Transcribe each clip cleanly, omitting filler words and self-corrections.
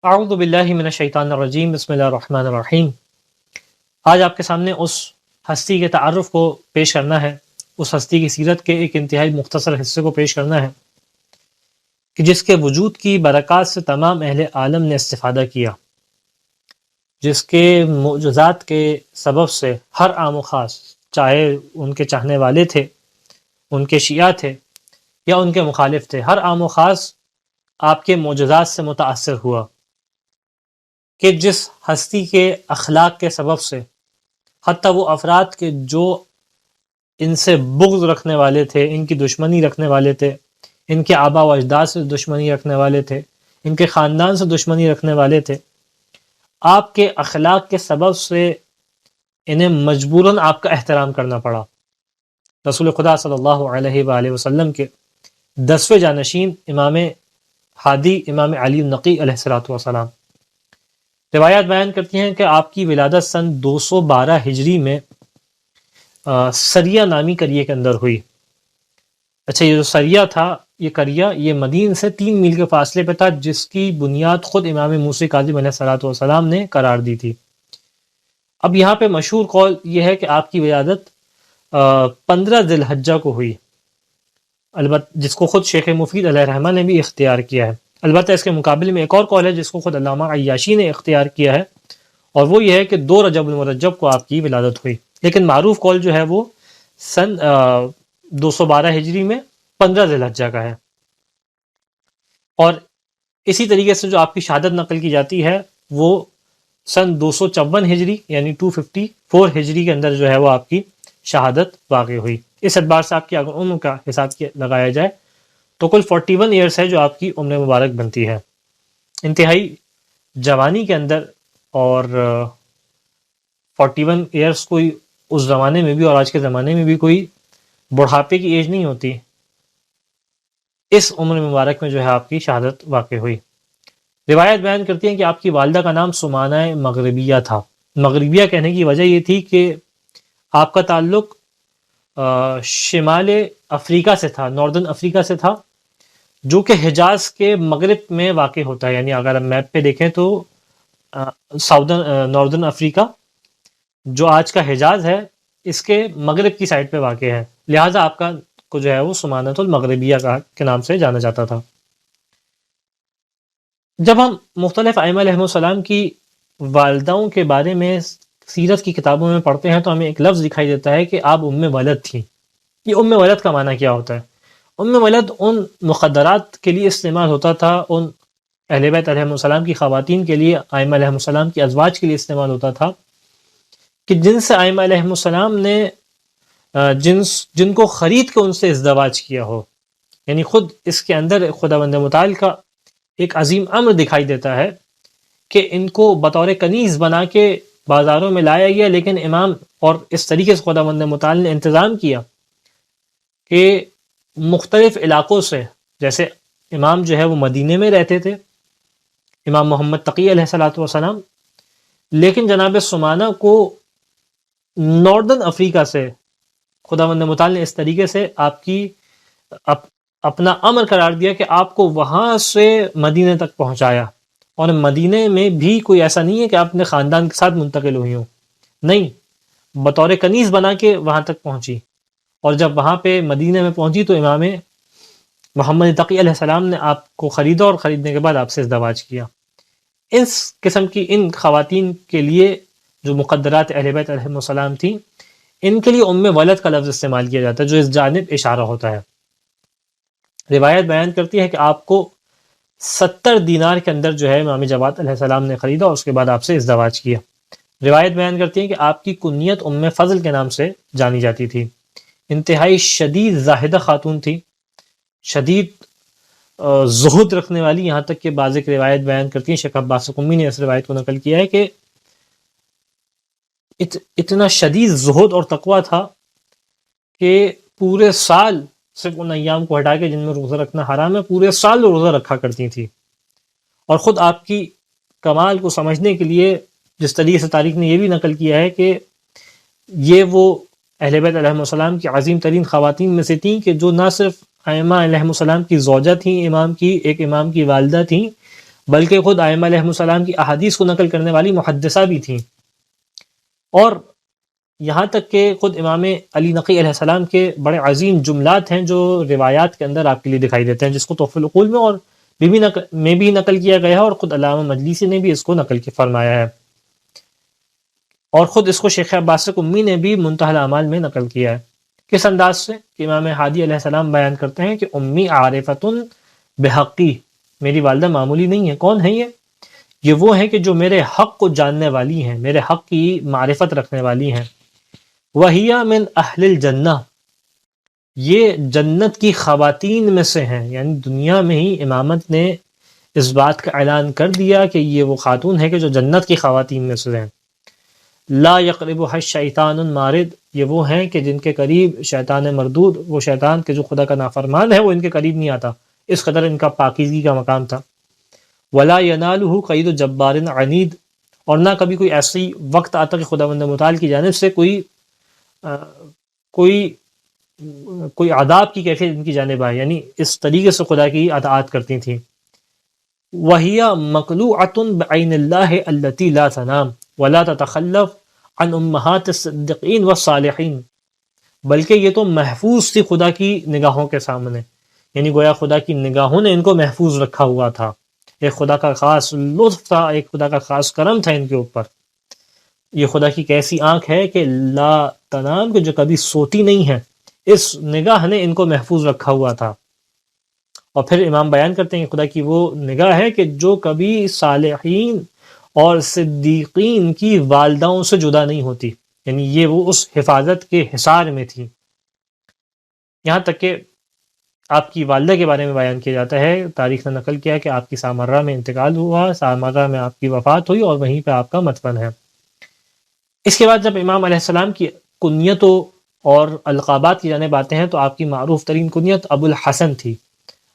اعوذ باللہ من الشیطان الرجیم، بسم اللہ الرحمن الرحیم۔ آج آپ کے سامنے اس ہستی کے تعارف کو پیش کرنا ہے، اس ہستی کی سیرت کے ایک انتہائی مختصر حصے کو پیش کرنا ہے کہ جس کے وجود کی برکات سے تمام اہل عالم نے استفادہ کیا، جس کے معجزات کے سبب سے ہر عام و خاص، چاہے ان کے چاہنے والے تھے، ان کے شیعہ تھے یا ان کے مخالف تھے، ہر عام و خاص آپ کے معجزات سے متاثر ہوا کہ جس ہستی کے اخلاق کے سبب سے حتیٰ وہ افراد کے جو ان سے بغض رکھنے والے تھے، ان کی دشمنی رکھنے والے تھے، ان کے آبا و اجداد سے دشمنی رکھنے والے تھے، ان کے خاندان سے دشمنی رکھنے والے تھے، آپ کے اخلاق کے سبب سے انہیں مجبوراً آپ کا احترام کرنا پڑا۔ رسول خدا صلی اللہ علیہ وآلہ وسلم کے 10ویں جانشین امام ہادی امام علی النقی علیہ الصلوۃ والسلام، روایات بیان کرتی ہیں کہ آپ کی ولادت سن 212 ہجری میں سریہ نامی قریے کے اندر ہوئی۔ اچھا، یہ جو سریہ تھا، یہ قریہ یہ مدین سے 3 میل کے فاصلے پہ تھا، جس کی بنیاد خود امام موسی کاظم علیہ الصلوۃ والسلام نے قرار دی تھی۔ اب یہاں پہ مشہور قول یہ ہے کہ آپ کی ولادت 15 ذی الحجہ کو ہوئی، البتہ جس کو خود شیخ مفید علیہ الرحمہ نے بھی اختیار کیا ہے۔ البتہ اس کے مقابلے میں ایک اور قول ہے جس کو خود علامہ عیاشی نے اختیار کیا ہے، اور وہ یہ ہے کہ 2 رجب المرجب کو آپ کی ولادت ہوئی، لیکن معروف قول جو ہے وہ سن 212 ہجری میں 15 ذی الحجہ کا ہے۔ اور اسی طریقے سے جو آپ کی شہادت نقل کی جاتی ہے وہ سن 254 ہجری یعنی 254 ہجری کے اندر جو ہے وہ آپ کی شہادت واقع ہوئی۔ اس اعتبار سے آپ کی اگر عمر کا حساب لگایا جائے تو کل 41 ایئرس ہے جو آپ کی عمر مبارک بنتی ہے۔ انتہائی جوانی کے اندر، اور 41 ایئرس کوئی اس زمانے میں بھی اور آج کے زمانے میں بھی کوئی بڑھاپے کی ایج نہیں ہوتی، اس عمر مبارک میں جو ہے آپ کی شہادت واقع ہوئی۔ روایت بیان کرتی ہیں کہ آپ کی والدہ کا نام سمانہ مغربیہ تھا۔ مغربیہ کہنے کی وجہ یہ تھی کہ آپ کا تعلق شمال افریقہ سے تھا، ناردرن افریقہ سے تھا، جو کہ حجاز کے مغرب میں واقع ہوتا ہے۔ یعنی اگر ہم میپ پہ دیکھیں تو ناردرن افریقہ جو آج کا حجاز ہے اس کے مغرب کی سائڈ پہ واقع ہے، لہٰذا آپ کا کو جو ہے وہ سمانۃ المغربیہ کے نام سے جانا جاتا تھا۔ جب ہم مختلف ائمہ علیہم السلام کی والداؤں کے بارے میں سیرت کی کتابوں میں پڑھتے ہیں تو ہمیں ایک لفظ دکھائی دیتا ہے کہ آپ ام ولد تھیں۔ یہ ام ولد کا معنی کیا ہوتا ہے؟ ام ولد ان مخدرات کے لیے استعمال ہوتا تھا، ان اہل بیت علیہم السلام کی خواتین کے لیے، ائمہ علیہم السلام کی ازواج کے لیے استعمال ہوتا تھا کہ جن سے ائمہ علیہم السلام نے جن کو خرید کے ان سے ازدواج کیا ہو۔ یعنی خود اس کے اندر خداوند متعال کا ایک عظیم امر دکھائی دیتا ہے کہ ان کو بطور کنیز بنا کے بازاروں میں لایا گیا، لیکن امام اور اس طریقے سے خداوند متعال نے انتظام کیا کہ مختلف علاقوں سے، جیسے امام جو ہے وہ مدینے میں رہتے تھے، امام محمد تقی علیہ الصلوۃ والسلام، لیکن جناب سمانہ کو ناردرن افریقہ سے خداوند متعال نے اس طریقے سے آپ کی اپنا امر قرار دیا کہ آپ کو وہاں سے مدینے تک پہنچایا، اور مدینے میں بھی کوئی ایسا نہیں ہے کہ آپ اپنے خاندان کے ساتھ منتقل ہوئی ہوں، نہیں، بطور کنیز بنا کے وہاں تک پہنچی، اور جب وہاں پہ مدینے میں پہنچی تو امام محمد تقی علیہ السلام نے آپ کو خریدا، اور خریدنے کے بعد آپ سے ازدواج کیا۔ اس قسم کی ان خواتین کے لیے جو مقدرات اہل بیت علیہ السلام تھیں، ان کے لیے ام ولد کا لفظ استعمال کیا جاتا ہے، جو اس جانب اشارہ ہوتا ہے۔ روایت بیان کرتی ہے کہ آپ کو 70 دینار کے اندر جو ہے امام جواد علیہ السلام نے خریدا، اور اس کے بعد آپ سے ازدواج کیا۔ روایت بیان کرتی ہے کہ آپ کی کنیت ام فضل کے نام سے جانی جاتی تھی۔ انتہائی شدید زاہدہ خاتون تھی، شدید زہد رکھنے والی، یہاں تک کہ بعض ایک روایت بیان کرتی ہیں، شیخ عباس قمی نے اس روایت کو نقل کیا ہے کہ اتنا شدید زہد اور تقوی تھا کہ پورے سال صرف ان ایام کو ہٹا کے جن میں روزہ رکھنا حرام ہے، پورے سال روزہ رکھا کرتی تھی۔ اور خود آپ کی کمال کو سمجھنے کے لیے جس طریقے سے تاریخ نے یہ بھی نقل کیا ہے کہ یہ وہ اہل بیت علیہ السلام کی عظیم ترین خواتین میں سے تھیں کہ جو نہ صرف ائمہ علیہ السلام کی زوجہ تھیں، ایک امام کی والدہ تھیں، بلکہ خود ائمہ علیہم السلام کی احادیث کو نقل کرنے والی محدثہ بھی تھیں، اور یہاں تک کہ خود امام علی نقی علیہ السلام کے بڑے عظیم جملات ہیں جو روایات کے اندر آپ کے لیے دکھائی دیتے ہیں، جس کو تحفۃ العقول میں اور بھی نقل کیا گیا ہے، اور خود علامہ مجلسی نے بھی اس کو نقل کے فرمایا ہے، اور خود اس کو شیخ عباس قمی نے بھی منتہی الاعمال میں نقل کیا ہے۔ کس انداز سے کہ امام ہادی علیہ السلام بیان کرتے ہیں کہ امی عارفۃ بحقی، میری والدہ معمولی نہیں ہے۔ کون ہے یہ وہ ہیں کہ جو میرے حق کو جاننے والی ہیں، میرے حق کی معرفت رکھنے والی ہیں۔ وَهِيَ مِنْ أَهْلِ الْجَنَّةِ، یہ جنت کی خواتین میں سے ہیں، یعنی دنیا میں ہی امامت نے اس بات کا اعلان کر دیا کہ یہ وہ خاتون ہے کہ جو جنت کی خواتین میں سے ہیں۔ لا يقربها الشیطان مارد، یہ وہ ہیں کہ جن کے قریب شیطان مردود، وہ شیطان کے جو خدا کا نافرمان ہے، وہ ان کے قریب نہیں آتا، اس قدر ان کا پاکیزگی کا مقام تھا۔ ولا ينالہ قید جبار عنید، اور نہ کبھی کوئی ایسی وقت آتا کہ خداوند متعال کی جانب سے کوئی عذاب کی کیفیت ان کی جانب آئے، یعنی اس طریقے سے خدا کی اطاعت کرتی تھیں۔ وَهِيَ مَقْلُوعَةٌ بِعَيْنِ اللَّهِ الَّتِي لَا تَنَامُ وَلَا تَتَخَلَّفُ عَنْ أُمَّهَاتِ الصِّدِّقِينَ وَالصَّالِحِينَ، بلکہ یہ تو محفوظ تھی خدا کی نگاہوں کے سامنے، یعنی گویا خدا کی نگاہوں نے ان کو محفوظ رکھا ہوا تھا، ایک خدا کا خاص لطف تھا، ایک خدا کا خاص کرم تھا ان کے اوپر۔ یہ خدا کی کیسی آنکھ ہے کہ لا تنام، کہ جو کبھی سوتی نہیں ہے، اس نگاہ نے ان کو محفوظ رکھا ہوا تھا۔ اور پھر امام بیان کرتے ہیں کہ خدا کی وہ نگاہ ہے کہ جو کبھی صالحین اور صدیقین کی والداؤں سے جدا نہیں ہوتی، یعنی یہ وہ اس حفاظت کے حصار میں تھی۔ یہاں تک کہ آپ کی والدہ کے بارے میں بیان کیا جاتا ہے، تاریخ نے نقل کیا کہ آپ کی سامرہ میں انتقال ہوا، سامرہ میں آپ کی وفات ہوئی، اور وہیں پہ آپ کا مدفن ہے۔ اس کے بعد جب امام علیہ السلام کی کنیتوں اور القابات کی جانب آتے ہیں تو آپ کی معروف ترین کنیت ابو الحسن تھی،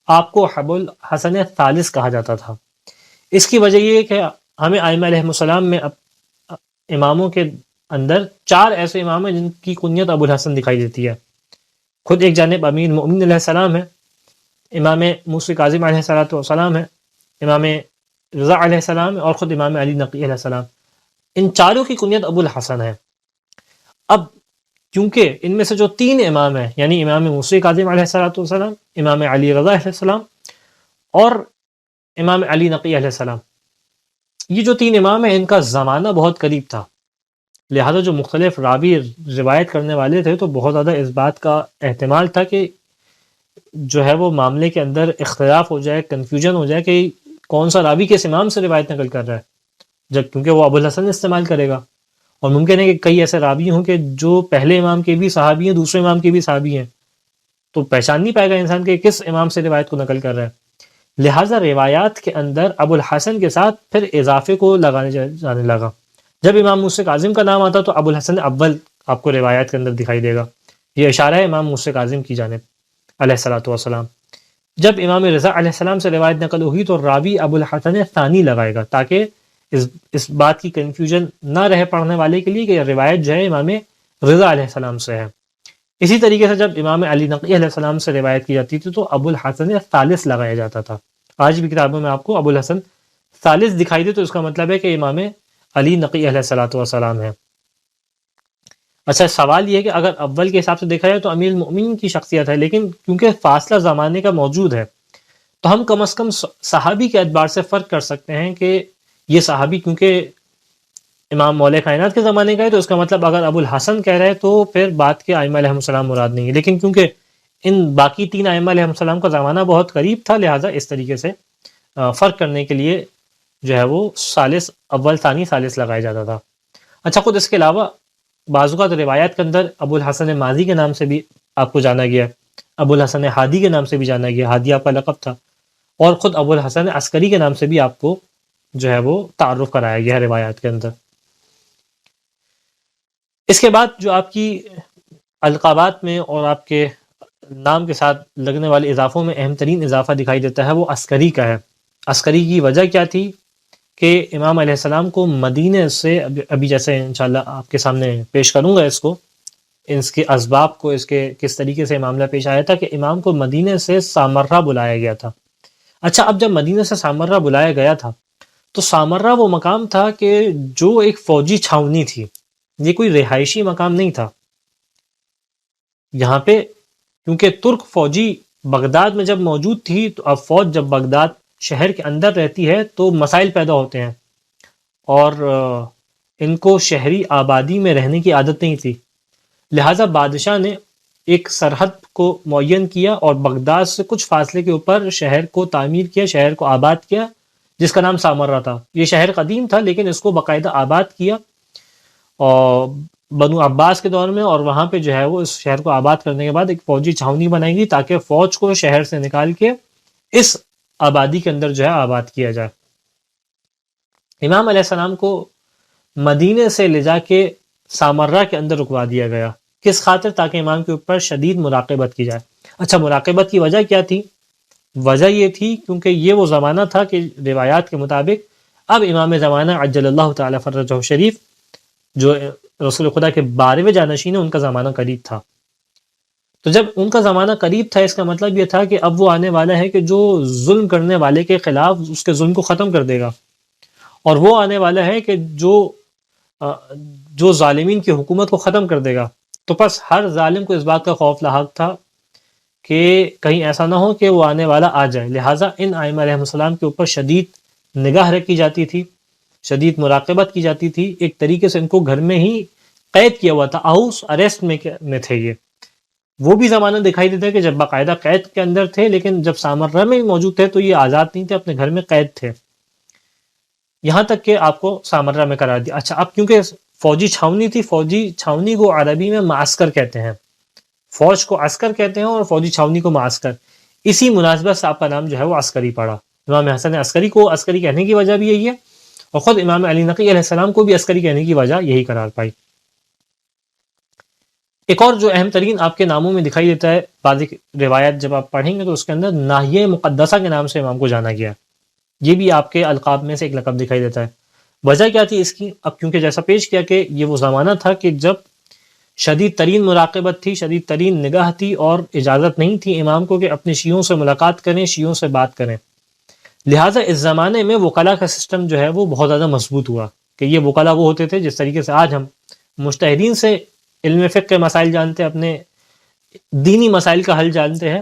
آپ کو ابو الحسن الثالث کہا جاتا تھا۔ اس کی وجہ یہ ہے کہ ہمیں ائمہ علیہم السلام میں اماموں کے اندر 4 ایسے امام ہیں جن کی کنیت ابو الحسن دکھائی دیتی ہے۔ خود ایک جانب امیر المؤمنین علیہ السلام ہے، امام موسی کاظم علیہ السلام ہے، امام رضا علیہ السلام ہے، اور خود امام علی نقی علیہ السلام۔ ان چاروں کی کنیت ابو الحسن ہے۔ اب کیونکہ ان میں سے جو 3 امام ہیں، یعنی امام موسی کاظم علیہ السلام، امام علی رضا علیہ السلام، اور امام علی نقی علیہ السلام، یہ جو 3 امام ہیں ان کا زمانہ بہت قریب تھا، لہذا جو مختلف راوی روایت کرنے والے تھے تو بہت زیادہ اس بات کا احتمال تھا کہ جو ہے وہ معاملے کے اندر اختلاف ہو جائے، کنفیوژن ہو جائے کہ کون سا راوی کس امام سے روایت نقل کر رہا ہے، جب کیونکہ وہ ابو الحسن استعمال کرے گا، اور ممکن ہے کہ کئی ایسے راوی ہوں کہ جو پہلے امام کے بھی صحابی ہیں، دوسرے امام کے بھی صحابی ہیں، تو پہچان نہیں پائے گا انسان کہ کس امام سے روایت کو نقل کر رہا ہے۔ لہٰذا روایات کے اندر ابو الحسن کے ساتھ پھر اضافے کو لگانے جانے لگا۔ جب امام موسی کاظم کا نام آتا تو ابو الحسن اول آپ کو روایات کے اندر دکھائی دے گا، یہ اشارہ ہے امام موسی کاظم کی جانب علیہ الصلوۃ والسلام۔ جب امام رضا علیہ السلام سے روایت نقل ہوئی تو راوی ابو الحسن ثانی لگائے گا، تاکہ اس بات کی کنفیوژن نہ رہے پڑھنے والے کے لیے کہ روایت جو ہے امام رضا علیہ السلام سے ہے۔ اسی طریقے سے جب امام علی نقی علیہ السلام سے روایت کی جاتی تھی تو ابو الحسن ثالث لگایا جاتا تھا۔ آج بھی کتابوں میں آپ کو ابو الحسن ثالث دکھائی دے تو اس کا مطلب ہے کہ امام علی نقی علیہ الصلوۃ والسلام ہے۔ اچھا، سوال یہ ہے کہ اگر اول کے حساب سے دیکھا جائے تو امیر المؤمنین کی شخصیت ہے، لیکن کیونکہ فاصلہ زمانے کا موجود ہے تو ہم کم از کم صحابی کے اعتبار سے فرق کر سکتے ہیں کہ یہ صحابی کیونکہ امام مولا کائنات کے زمانے کا ہے تو اس کا مطلب اگر ابو الحسن کہہ رہے تو پھر بعد کے ائمہ علیہم السلام مراد نہیں ہے، لیکن کیونکہ ان باقی 3 ائمہ علیہم السلام کا زمانہ بہت قریب تھا، لہٰذا اس طریقے سے فرق کرنے کے لیے جو ہے وہ ثالث، اول ثانی ثالث لگایا جاتا تھا۔ اچھا، خود اس کے علاوہ بعض اوقات روایات کے اندر ابو الحسن ماضی کے نام سے بھی آپ کو جانا گیا، ابو الحسن ہادی کے نام سے بھی جانا گیا، ہادی آپ کا لقب تھا، اور خود ابو الحسن عسکری کے نام سے بھی آپ کو جو ہے وہ تعارف کرایا گیا ہے روایات کے اندر۔ اس کے بعد جو آپ کی القابات میں اور آپ کے نام کے ساتھ لگنے والے اضافوں میں اہم ترین اضافہ دکھائی دیتا ہے وہ عسکری کا ہے۔ عسکری کی وجہ کیا تھی کہ امام علیہ السلام کو مدینے سے، ابھی جیسے انشاءاللہ آپ کے سامنے پیش کروں گا اس کے اسباب کو، اس کے کس طریقے سے معاملہ پیش آیا تھا کہ امام کو مدینے سے سامرہ بلایا گیا تھا۔ اچھا، اب جب مدینہ سے سامرہ بلایا گیا تھا تو سامرہ وہ مقام تھا کہ جو ایک فوجی چھاونی تھی، یہ کوئی رہائشی مقام نہیں تھا. یہاں پہ کیونکہ ترک فوجی بغداد میں جب موجود تھی تو اب فوج جب بغداد شہر کے اندر رہتی ہے تو مسائل پیدا ہوتے ہیں، اور ان کو شہری آبادی میں رہنے کی عادت نہیں تھی. لہٰذا بادشاہ نے ایک سرحد کو معین کیا اور بغداد سے کچھ فاصلے کے اوپر شہر کو تعمیر کیا، شہر کو آباد کیا، جس کا نام سامرہ تھا. یہ شہر قدیم تھا لیکن اس کو باقاعدہ آباد کیا اور بنو عباس کے دور میں، اور وہاں پہ جو ہے وہ اس شہر کو آباد کرنے کے بعد ایک فوجی چھاونی بنائی گئی تاکہ فوج کو شہر سے نکال کے اس آبادی کے اندر جو ہے آباد کیا جائے. امام علیہ السلام کو مدینے سے لے جا کے سامرہ کے اندر رکوا دیا گیا. کس خاطر؟ تاکہ امام کے اوپر شدید مراقبت کی جائے. اچھا، مراقبت کی وجہ کیا تھی؟ وجہ یہ تھی کیونکہ یہ وہ زمانہ تھا کہ روایات کے مطابق اب امام زمانہ عجل اللہ تعالی فرجہ شریف جو رسول خدا کے 12ویں جانشین ہیں ان کا زمانہ قریب تھا. تو جب ان کا زمانہ قریب تھا اس کا مطلب یہ تھا کہ اب وہ آنے والا ہے کہ جو ظلم کرنے والے کے خلاف اس کے ظلم کو ختم کر دے گا، اور وہ آنے والا ہے کہ جو ظالمین کی حکومت کو ختم کر دے گا. تو پس ہر ظالم کو اس بات کا خوف لاحق تھا کہ کہیں ایسا نہ ہو کہ وہ آنے والا آ جائے. لہٰذا ان ائمہ علیہ السلام کے اوپر شدید نگاہ رکھی جاتی تھی، شدید مراقبت کی جاتی تھی. ایک طریقے سے ان کو گھر میں ہی قید کیا ہوا تھا، ہاؤس اریسٹ میں تھے. یہ وہ بھی زمانہ دکھائی دیتا ہے کہ جب باقاعدہ قید کے اندر تھے، لیکن جب سامرہ میں موجود تھے تو یہ آزاد نہیں تھے، اپنے گھر میں قید تھے. یہاں تک کہ آپ کو سامرہ میں قرار دیا. اچھا، اب کیونکہ فوجی چھاونی تھی، فوجی چھاونی کو عربی میں معسکر کہتے ہیں. فوج کو عسکر کہتے ہیں اور فوجی چھاونی کو معسکر. اسی مناسبت سے آپ کا نام جو ہے وہ عسکری پڑا. امام حسن عسکری کو عسکری کہنے کی وجہ بھی یہی ہے، اور خود امام علی نقی علیہ السلام کو بھی عسکری کہنے کی وجہ یہی قرار پائی. ایک اور جو اہم ترین آپ کے ناموں میں دکھائی دیتا ہے، بعض روایت جب آپ پڑھیں گے تو اس کے اندر ناحیہ مقدسہ کے نام سے امام کو جانا گیا. یہ بھی آپ کے القاب میں سے ایک لقب دکھائی دیتا ہے. وجہ کیا تھی اس کی؟ اب کیونکہ جیسا پیش کیا کہ یہ وہ زمانہ تھا کہ جب شدید ترین مراقبت تھی، شدید ترین نگاہ تھی، اور اجازت نہیں تھی امام کو کہ اپنے شیعوں سے ملاقات کریں، شیعوں سے بات کریں. لہٰذا اس زمانے میں وکلا کا سسٹم جو ہے وہ بہت زیادہ مضبوط ہوا کہ یہ وکلا وہ ہوتے تھے جس طریقے سے آج ہم مجتہدین سے علم فقہ کے مسائل جانتے ہیں، اپنے دینی مسائل کا حل جانتے ہیں،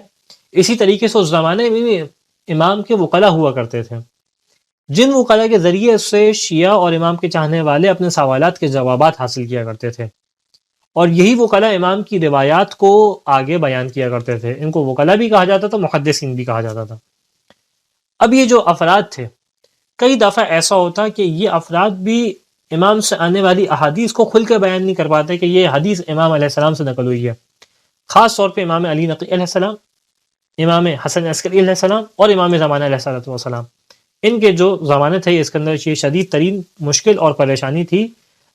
اسی طریقے سے اس زمانے میں بھی امام کے وکلا ہوا کرتے تھے، جن وکلا کے ذریعے سے شیعہ اور امام کے چاہنے والے اپنے سوالات کے جوابات حاصل کیا کرتے تھے، اور یہی وکلا امام کی روایات کو آگے بیان کیا کرتے تھے. ان کو وکلا بھی کہا جاتا تھا، محدثین بھی کہا جاتا تھا. اب یہ جو افراد تھے، کئی دفعہ ایسا ہوتا کہ یہ افراد بھی امام سے آنے والی احادیث کو کھل کے بیان نہیں کر پاتے کہ یہ حدیث امام علیہ السلام سے نقل ہوئی ہے. خاص طور پہ امام علی نقی علیہ السلام، امام حسن عسکری علیہ السلام اور امام زمانہ علیہ السلام، ان کے جو زمانے تھے اس کے اندر یہ شدید ترین مشکل اور پریشانی تھی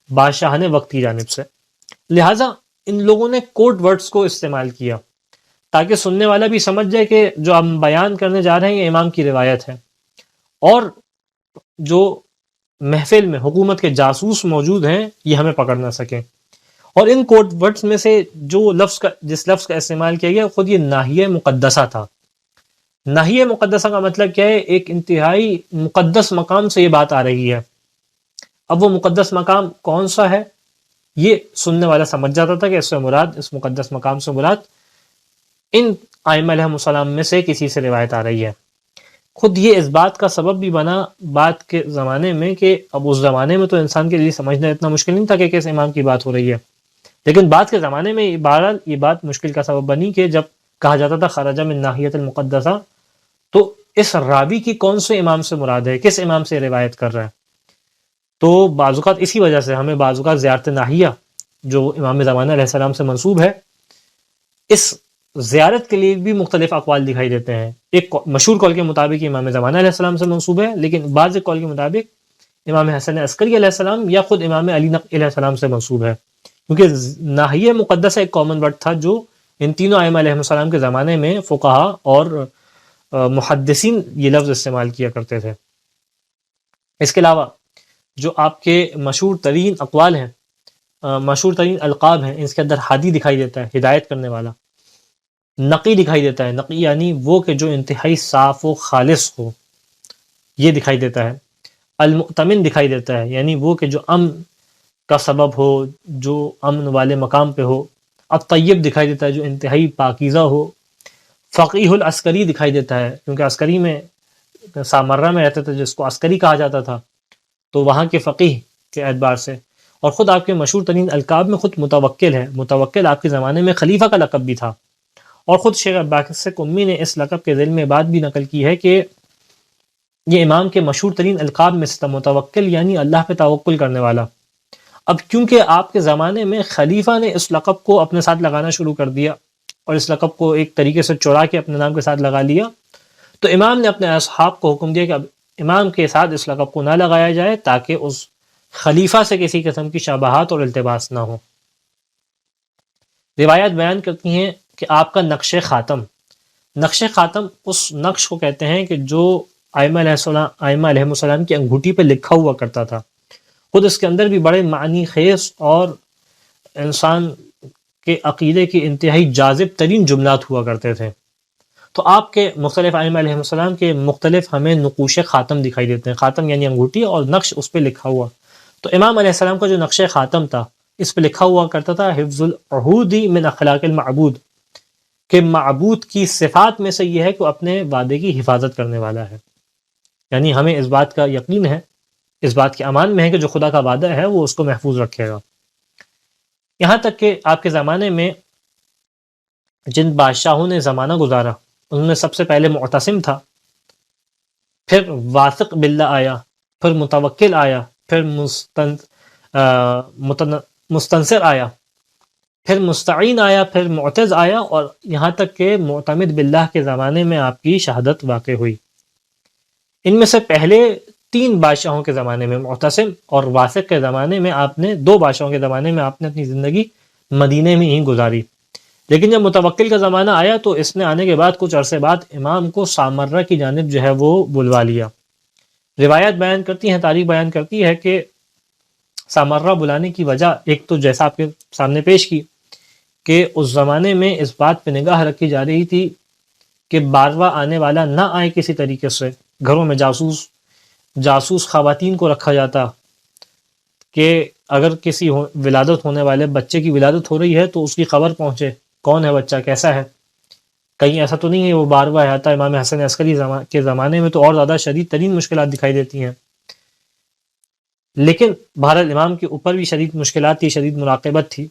بادشاہ نے وقت کی جانب سے. لہٰذا ان لوگوں نے کوڈ ورڈز کو استعمال کیا تاکہ سننے والا بھی سمجھ جائے کہ جو ہم بیان کرنے جا رہے ہیں یہ امام کی روایت ہے، اور جو محفل میں حکومت کے جاسوس موجود ہیں یہ ہمیں پکڑ نہ سکیں. اور ان کوڈ ورڈز میں سے جس لفظ کا استعمال کیا گیا خود یہ ناحیہ مقدسہ تھا. ناحیہ مقدسہ کا مطلب کیا ہے؟ ایک انتہائی مقدس مقام سے یہ بات آ رہی ہے. اب وہ مقدس مقام کون سا ہے یہ سننے والا سمجھ جاتا تھا کہ اس سے مراد، اس مقدس مقام سے مراد ان ائمہ علیہم السلام میں سے کسی سے روایت آ رہی ہے. خود یہ اس بات کا سبب بھی بنا بات کے زمانے میں کہ اب اس زمانے میں تو انسان کے لیے سمجھنا اتنا مشکل نہیں تھا کہ کس امام کی بات ہو رہی ہے، لیکن بعد کے زمانے میں بہرحال یہ بات مشکل کا سبب بنی کہ جب کہا جاتا تھا خرج من ناحیۃ المقدسہ، تو اس راوی کی کون سے امام سے مراد ہے، کس امام سے روایت کر رہا ہے. تو بعض اوقات اسی وجہ سے ہمیں بعض اوقات زیارت ناحیہ جو امام زمانہ علیہ السلام سے منسوب ہے، اس زیارت کے لیے بھی مختلف اقوال دکھائی دیتے ہیں. ایک مشہور قول کے مطابق امام زمانہ علیہ السلام سے منسوب ہے، لیکن بعض قول کے مطابق امام حسن عسکری علیہ السلام یا خود امام علی نقی علیہ السلام سے منسوب ہے، کیونکہ ناحیہ مقدسہ ایک کامن ورڈ تھا جو ان تینوں ائمہ علیہ السلام کے زمانے میں فقہا اور محدثین یہ لفظ استعمال کیا کرتے تھے. اس کے علاوہ جو آپ کے مشہور ترین اقوال ہیں، مشہور ترین القاب ہیں، اس کے اندر ہادی دکھائی دیتا ہے، ہدایت کرنے والا. نقی دکھائی دیتا ہے، نقی یعنی وہ کہ جو انتہائی صاف و خالص ہو، یہ دکھائی دیتا ہے۔ المؤتمن دکھائی دیتا ہے، یعنی وہ کہ جو امن کا سبب ہو، جو امن والے مقام پہ ہو۔ الطیب دکھائی دیتا ہے، جو انتہائی پاکیزہ ہو۔ فقیہ العسکری دکھائی دیتا ہے، کیونکہ عسکری میں سامرہ میں رہتے تھے جس کو عسکری کہا جاتا تھا، تو وہاں کے فقیہ کے اعتبار سے۔ اور خود آپ کے مشہور ترین القاب میں خود متوکل ہے۔ متوکل آپ کے زمانے میں خلیفہ کا لقب بھی تھا، اور خود شیخ عباس قمی نے اس لقب کے ذیل میں بات بھی نقل کی ہے کہ یہ امام کے مشہور ترین القاب میں سے تھا، متوکل یعنی اللہ پہ توکل کرنے والا۔ اب کیونکہ آپ کے زمانے میں خلیفہ نے اس لقب کو اپنے ساتھ لگانا شروع کر دیا اور اس لقب کو ایک طریقے سے چرا کے اپنے نام کے ساتھ لگا لیا، تو امام نے اپنے اصحاب کو حکم دیا کہ اب امام کے ساتھ اس لقب کو نہ لگایا جائے، تاکہ اس خلیفہ سے کسی قسم کی شباہت اور التباس نہ ہو۔ روایات بیان کرتی ہیں کہ آپ کا نقش خاتم اس نقش کو کہتے ہیں کہ جو ائمہ علیہ السلام کی انگوٹھی پہ لکھا ہوا کرتا تھا۔ خود اس کے اندر بھی بڑے معنی خیز اور انسان کے عقیدے کی انتہائی جاذب ترین جملات ہوا کرتے تھے۔ تو آپ کے مختلف ائمہ علیہ السلام کے مختلف ہمیں نقوش خاتم دکھائی دیتے ہیں۔ خاتم یعنی انگوٹھی اور نقش اس پہ لکھا ہوا۔ تو امام علیہ السلام کا جو نقش خاتم تھا، اس پہ لکھا ہوا کرتا تھا حفظ العہود من اخلاق المعبود، کہ معبود کی صفات میں سے یہ ہے کہ وہ اپنے وعدے کی حفاظت کرنے والا ہے۔ یعنی ہمیں اس بات کا یقین ہے، اس بات کے امان میں ہے کہ جو خدا کا وعدہ ہے وہ اس کو محفوظ رکھے گا۔ یہاں تک کہ آپ کے زمانے میں جن بادشاہوں نے زمانہ گزارا، ان میں سب سے پہلے معتصم تھا، پھر واثق باللہ آیا، پھر متوکل آیا، پھر مستنصر آیا، پھر مستعین آیا، پھر معتز آیا، اور یہاں تک کہ معتمد باللہ کے زمانے میں آپ کی شہادت واقع ہوئی۔ ان میں سے پہلے 3 بادشاہوں کے زمانے میں، معتصم اور واثق کے زمانے میں، 2 بادشاہوں کے زمانے میں آپ نے اپنی زندگی مدینے میں ہی گزاری۔ لیکن جب متوکل کا زمانہ آیا تو اس نے آنے کے بعد کچھ عرصے بعد امام کو سامرہ کی جانب جو ہے وہ بلوا لیا۔ روایت بیان کرتی ہیں، تاریخ بیان کرتی ہے کہ سامرہ بلانے کی وجہ ایک تو جیسا آپ کے سامنے پیش کی کہ اس زمانے میں اس بات پہ نگاہ رکھی جا رہی تھی کہ بارواں آنے والا نہ آئے کسی طریقے سے۔ گھروں میں جاسوس خواتین کو رکھا جاتا کہ اگر کسی ولادت ہونے والے بچے کی ولادت ہو رہی ہے تو اس کی خبر پہنچے، کون ہے بچہ، کیسا ہے، کہیں ایسا تو نہیں ہے وہ بارواں آتا۔ امام حسن عسکری کے زمانے میں تو اور زیادہ شدید ترین مشکلات دکھائی دیتی ہیں، لیکن بہرحال امام کے اوپر بھی شدید مشکلات تھی، شدید مراقبت تھی۔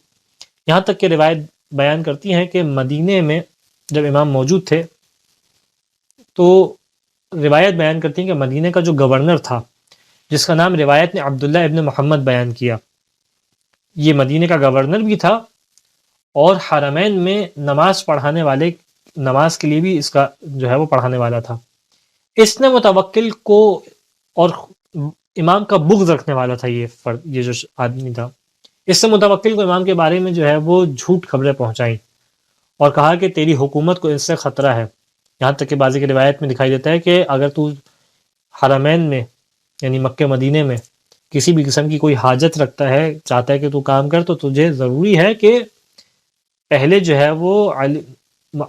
یہاں تک کہ روایت بیان کرتی ہیں کہ مدینے میں جب امام موجود تھے تو روایت بیان کرتی ہیں کہ مدینے کا جو گورنر تھا، جس کا نام روایت نے عبداللہ ابن محمد بیان کیا، یہ مدینے کا گورنر بھی تھا اور حرمین میں نماز پڑھانے والے، نماز کے لیے بھی اس کا جو ہے وہ پڑھانے والا تھا۔ اس نے متوکل کو، اور امام کا بغض رکھنے والا تھا یہ جو آدمی تھا، اس سے متوکل کو امام کے بارے میں جو ہے وہ جھوٹ خبریں پہنچائیں اور کہا کہ تیری حکومت کو اس سے خطرہ ہے۔ یہاں تک کہ بعضی کی روایت میں دکھائی دیتا ہے کہ اگر تو حرمین میں یعنی مکہ مدینے میں کسی بھی قسم کی کوئی حاجت رکھتا ہے، چاہتا ہے کہ تو کام کر، تو تجھے ضروری ہے کہ پہلے جو ہے وہ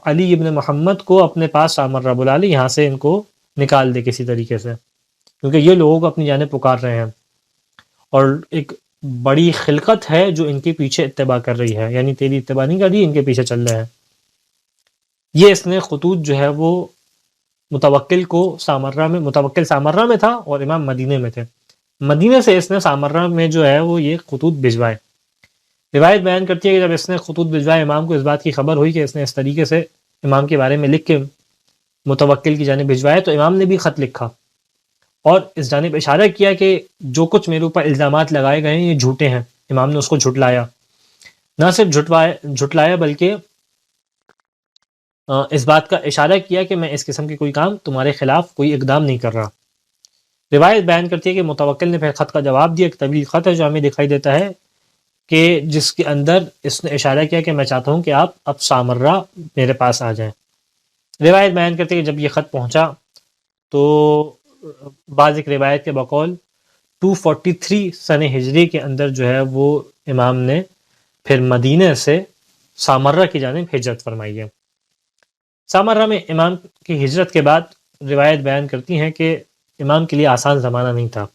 علی ابن محمد کو اپنے پاس سامرہ بلا لی، یہاں سے ان کو نکال دے کسی طریقے سے، کیونکہ یہ لوگوں کو اپنی جانب پکار رہے ہیں اور ایک بڑی خلقت ہے جو ان کے پیچھے اتباع کر رہی ہے، یعنی تیری اتباع نہیں کر رہی، ان کے پیچھے چل رہے ہیں۔ یہ اس نے خطوط جو ہے وہ متوکل سامرہ میں تھا اور امام مدینے میں تھے، مدینے سے اس نے سامرہ میں جو ہے وہ یہ خطوط بھجوائے۔ روایت بیان کرتی ہے کہ جب اس نے خطوط بھجوائے، امام کو اس بات کی خبر ہوئی کہ اس نے اس طریقے سے امام کے بارے میں لکھ کے متوکل کی جانب بھجوائے، تو امام نے بھی خط لکھا اور اس جانب اشارہ کیا کہ جو کچھ میرے اوپر الزامات لگائے گئے ہیں یہ جھوٹے ہیں۔ امام نے اس کو جھٹلایا، نہ صرف جھٹلایا بلکہ اس بات کا اشارہ کیا کہ میں اس قسم کے کوئی کام تمہارے خلاف کوئی اقدام نہیں کر رہا۔ روایت بیان کرتی ہے کہ متوکل نے پھر خط کا جواب دیا، ایک طویل خط ہے جو ہمیں دکھائی دیتا ہے کہ جس کے اندر اس نے اشارہ کیا کہ میں چاہتا ہوں کہ آپ اب سامرہ میرے پاس آ جائیں۔ روایت بیان کرتی ہے کہ جب یہ خط پہنچا تو بعض ایک روایت کے بقول 243 سن ہجری کے اندر جو ہے وہ امام نے پھر مدینے سے سامرہ کی جانب ہجرت فرمائی ہے۔ سامرہ میں امام کی ہجرت کے بعد روایت بیان کرتی ہیں کہ امام کے لیے آسان زمانہ نہیں تھا،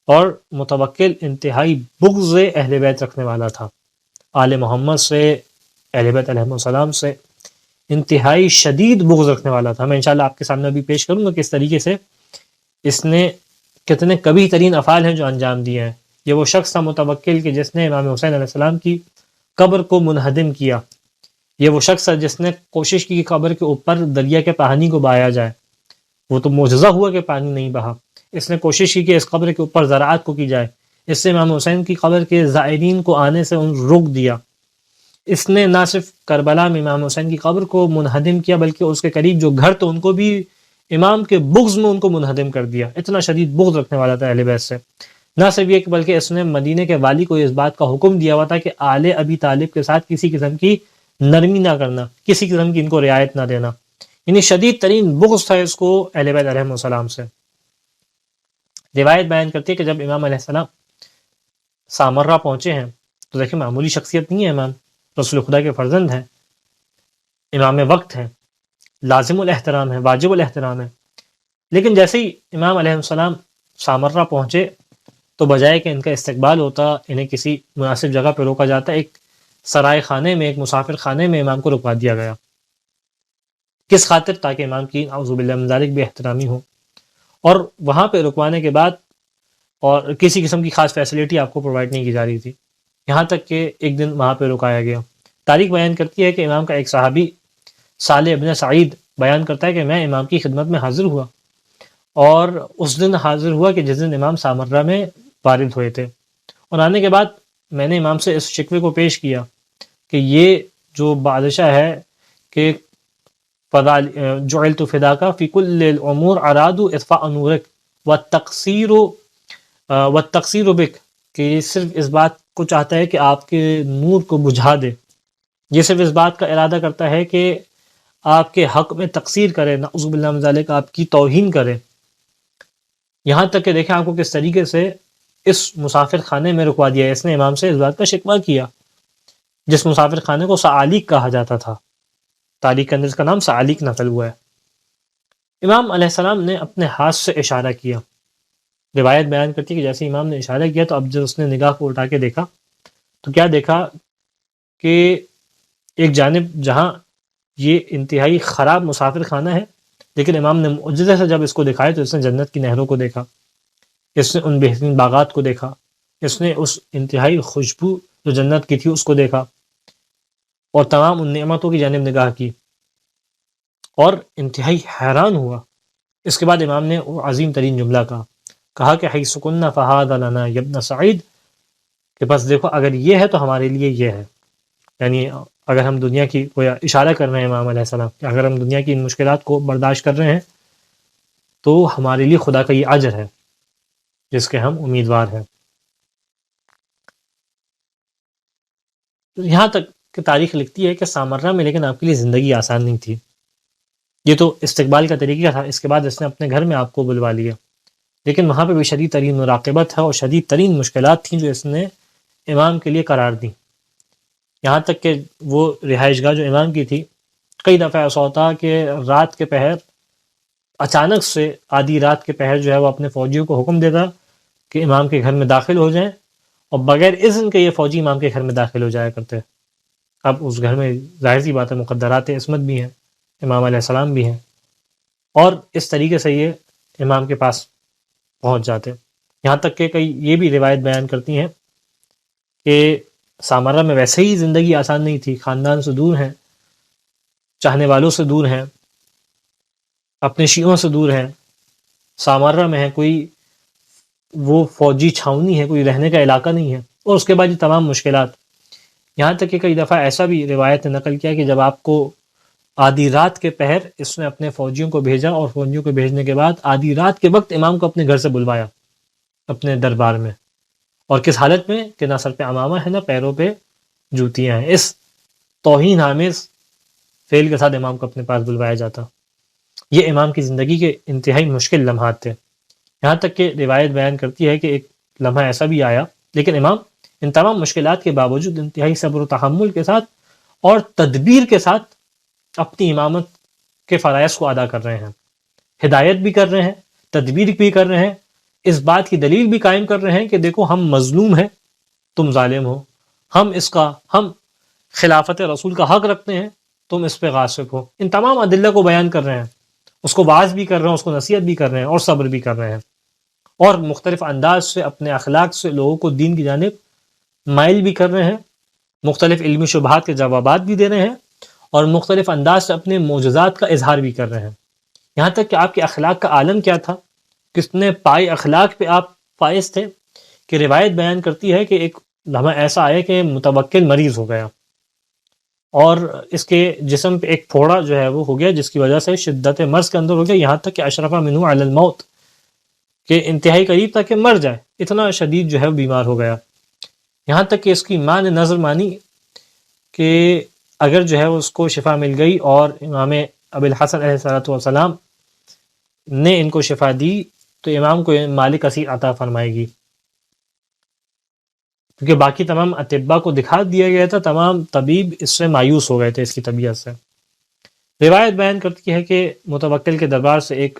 اور متوکل انتہائی بغض اہل بیت رکھنے والا تھا. آل محمد سے، اہل بیت علیہ السلام سے انتہائی شدید بغض رکھنے والا تھا. میں انشاءاللہ آپ کے سامنے ابھی پیش کروں گا کس طریقے سے اس نے کتنے کبھی ترین افعال ہیں جو انجام دیے ہیں. یہ وہ شخص تھا متوکل کہ جس نے امام حسین علیہ السلام کی قبر کو منہدم کیا. یہ وہ شخص ہے جس نے کوشش کی کہ قبر کے اوپر دریا کے پانی کو بہایا جائے. وہ تو معجزہ ہوا کہ پانی نہیں بہا. اس نے کوشش کی کہ اس قبر کے اوپر زراعت کو کی جائے. اس سے امام حسین کی قبر کے زائرین کو آنے سے ان روک دیا. اس نے نہ صرف کربلا میں امام حسین کی قبر کو منہدم کیا بلکہ اس کے قریب جو گھر تو ان کو بھی امام کے بغض میں ان کو منہدم کر دیا. اتنا شدید بغض رکھنے والا تھا اہل بیت سے. نہ صرف یہ کہ بلکہ اس نے مدینے کے والی کو اس بات کا حکم دیا ہوا تھا کہ آل ابی طالب کے ساتھ کسی قسم کی نرمی نہ کرنا، کسی قسم کی ان کو رعایت نہ دینا. یعنی شدید ترین بغض تھا اس کو اہل بیت علیہ السلام سے. روایت بیان کرتی ہے کہ جب امام علیہ السلام سامرہ پہنچے ہیں تو دیکھیں معمولی شخصیت نہیں ہے، امام رسول خدا کے فرزند ہیں، امام وقت ہیں، لازم الاحترام ہے، واجب الاحترام ہے. لیکن جیسے ہی امام علیہ السلام سامرہ پہنچے تو بجائے کہ ان کا استقبال ہوتا، انہیں کسی مناسب جگہ پہ روکا جاتا، ایک سرائے خانے میں، ایک مسافر خانے میں امام کو رکوا دیا گیا. کس خاطر؟ تاکہ امام کی اعوذ باللہ من ذالک بے احترامی ہو. اور وہاں پہ رکوانے کے بعد اور کسی قسم کی خاص فیسلٹی آپ کو پرووائڈ نہیں کی جا رہی تھی، یہاں تک کہ ایک دن وہاں پہ رکایا گیا. تاریخ بیان کرتی ہے کہ امام کا ایک صحابی صالح ابن سعید بیان کرتا ہے کہ میں امام کی خدمت میں حاضر ہوا، اور اس دن حاضر ہوا کہ جس دن امام سامرہ میں وارد ہوئے تھے. اور آنے کے بعد میں نے امام سے اس شکوے کو پیش کیا کہ یہ جو بادشاہ ہے کہ جعلت فداک فی کل الامور اراد اطفاء نورک والتقصیر بک، کہ یہ صرف اس بات کو چاہتا ہے کہ آپ کے نور کو بجھا دے. یہ صرف اس بات کا ارادہ کرتا ہے کہ آپ کے حق میں تقصیر کرے، نعوذ باللہ من ذالک آپ کی توہین کرے. یہاں تک کہ دیکھیں آپ کو کس طریقے سے اس مسافر خانے میں رکوا دیا. اس نے امام سے اس بات کا شکوہ کیا، جس مسافر خانے کو سعالیق کہا جاتا تھا. تاریخ کے اندر اس کا نام سعالیق نقل ہوا ہے. امام علیہ السلام نے اپنے ہاتھ سے اشارہ کیا. روایت بیان کرتی ہے کہ جیسے امام نے اشارہ کیا تو اب جب اس نے نگاہ کو اٹھا کے دیکھا تو کیا دیکھا کہ ایک جانب جہاں یہ انتہائی خراب مسافر خانہ ہے، لیکن امام نے معجزے سے جب اس کو دکھایا تو اس نے جنت کی نہروں کو دیکھا، اس نے ان بہترین باغات کو دیکھا، اس نے اس انتہائی خوشبو جو جنت کی تھی اس کو دیکھا، اور تمام ان نعمتوں کی جانب نگاہ کی اور انتہائی حیران ہوا. اس کے بعد امام نے وہ عظیم ترین جملہ کہا کہ حیث کنا فہذا لنا یا ابن سعید، کہ بس دیکھو اگر یہ ہے تو ہمارے لیے یہ ہے. یعنی اگر ہم دنیا کی کوئی اشارہ کر رہے ہیں امام علیہ السلام کہ اگر ہم دنیا کی ان مشکلات کو برداشت کر رہے ہیں تو ہمارے لیے خدا کا یہ اجر ہے جس کے ہم امیدوار ہیں. یہاں تک کہ تاریخ لکھتی ہے کہ سامرہ میں لیکن آپ کے لیے زندگی آسان نہیں تھی. یہ تو استقبال کا طریقہ تھا، اس کے بعد اس نے اپنے گھر میں آپ کو بلوا لیا، لیکن وہاں پہ بھی شدید ترین مراقبت ہے اور شدید ترین مشکلات تھیں جو اس نے امام کے لیے قرار دیں. یہاں تک کہ وہ رہائش گاہ جو امام کی تھی، کئی دفعہ ایسا ہوتا کہ رات کے پہر اچانک سے آدھی رات کے پہر جو ہے وہ اپنے فوجیوں کو حکم دیتا کہ امام کے گھر میں داخل ہو جائیں، اور بغیر اذن کے یہ فوجی امام کے گھر میں داخل ہو جایا کرتے. اب اس گھر میں ظاہر سی بات ہے مقدرات عصمت بھی ہیں، امام علیہ السلام بھی ہیں، اور اس طریقے سے یہ امام کے پاس پہنچ جاتے. یہاں تک کہ کئی یہ بھی روایت بیان کرتی ہیں کہ سامرہ میں ویسے ہی زندگی آسان نہیں تھی، خاندان سے دور ہیں، چاہنے والوں سے دور ہیں، اپنے شیعوں سے دور ہیں، سامرہ میں ہے کوئی وہ فوجی چھاونی ہے، کوئی رہنے کا علاقہ نہیں ہے، اور اس کے بعد یہ تمام مشکلات. یہاں تک کہ کئی دفعہ ایسا بھی روایت نے نقل کیا کہ جب آپ کو آدھی رات کے پہر اس نے اپنے فوجیوں کو بھیجا، اور فوجیوں کو بھیجنے کے بعد آدھی رات کے وقت امام کو اپنے گھر سے بلوایا اپنے دربار میں، اور کس حالت میں کہ نہ سر پہ امامہ ہے نہ پیروں پہ جوتیاں ہیں. اس توہین آمیز فعل کے ساتھ امام کو اپنے پاس بلوایا جاتا. یہ امام کی زندگی کے انتہائی مشکل لمحات تھے. یہاں تک کہ روایت بیان کرتی ہے کہ ایک لمحہ ایسا بھی آیا، لیکن امام ان تمام مشکلات کے باوجود انتہائی صبر و تحمل کے ساتھ اور تدبیر کے ساتھ اپنی امامت کے فرائض کو ادا کر رہے ہیں، ہدایت بھی کر رہے ہیں، تدبیر بھی کر رہے ہیں، اس بات کی دلیل بھی قائم کر رہے ہیں کہ دیکھو ہم مظلوم ہیں، تم ظالم ہو، ہم خلافت رسول کا حق رکھتے ہیں، تم اس پہ غاصب ہو. ان تمام ادلہ کو بیان کر رہے ہیں، اس کو واعظ بھی کر رہے ہیں، اس کو نصیحت بھی کر رہے ہیں اور صبر بھی کر رہے ہیں، اور مختلف انداز سے اپنے اخلاق سے لوگوں کو دین کی جانب مائل بھی کر رہے ہیں، مختلف علمی شبہات کے جوابات بھی دے رہے ہیں، اور مختلف انداز سے اپنے معجزات کا اظہار بھی کر رہے ہیں. یہاں تک کہ آپ کے اخلاق کا عالم کیا تھا، کتنے پائے اخلاق پہ آپ فائز تھے، کہ روایت بیان کرتی ہے کہ ایک لمحہ ایسا آیا کہ متوکل مریض ہو گیا اور اس کے جسم پہ ایک پھوڑا جو ہے وہ ہو گیا، جس کی وجہ سے شدت مرض کے اندر ہو گیا، یہاں تک کہ اشرف منہ علی الموت، کہ انتہائی قریب تھا کہ مر جائے، اتنا شدید جو ہے بیمار ہو گیا. یہاں تک کہ اس کی ماں نے نظر مانی کہ اگر جو ہے اس کو شفا مل گئی اور امام ابی الحسن علیہ السلام نے ان کو شفا دی تو امام کو مال کثیر عطا فرمائے گی، کیونکہ باقی تمام اطباء کو دکھا دیا گیا تھا، تمام طبیب اس سے مایوس ہو گئے تھے اس کی طبیعت سے. روایت بیان کرتی ہے کہ متوکل کے دربار سے ایک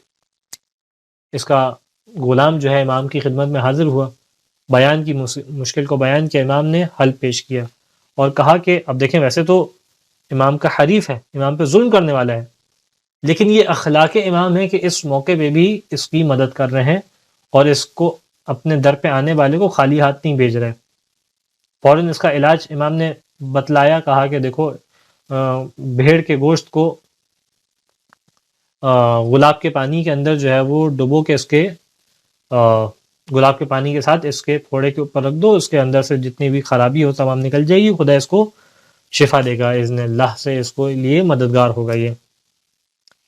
اس کا غلام جو ہے امام کی خدمت میں حاضر ہوا، بیان کی مشکل کو بیان کیا، امام نے حل پیش کیا اور کہا کہ اب دیکھیں ویسے تو امام کا حریف ہے، امام پہ ظلم کرنے والا ہے، لیکن یہ اخلاق امام ہے کہ اس موقع پہ بھی اس کی مدد کر رہے ہیں اور اس کو اپنے در پہ آنے والے کو خالی ہاتھ نہیں بھیج رہے. فوراً اس کا علاج امام نے بتلایا، کہا کہ دیکھو بھیڑ کے گوشت کو گلاب کے پانی کے اندر جو ہے وہ ڈبو کے اس کے گلاب کے پانی کے ساتھ اس کے پھوڑے کے اوپر رکھ دو، اس کے اندر سے جتنی بھی خرابی ہو تمام نکل جائے گی، خدا اس کو شفا دے گا، اذن اللہ سے اس کو لیے مددگار ہوگا یہ.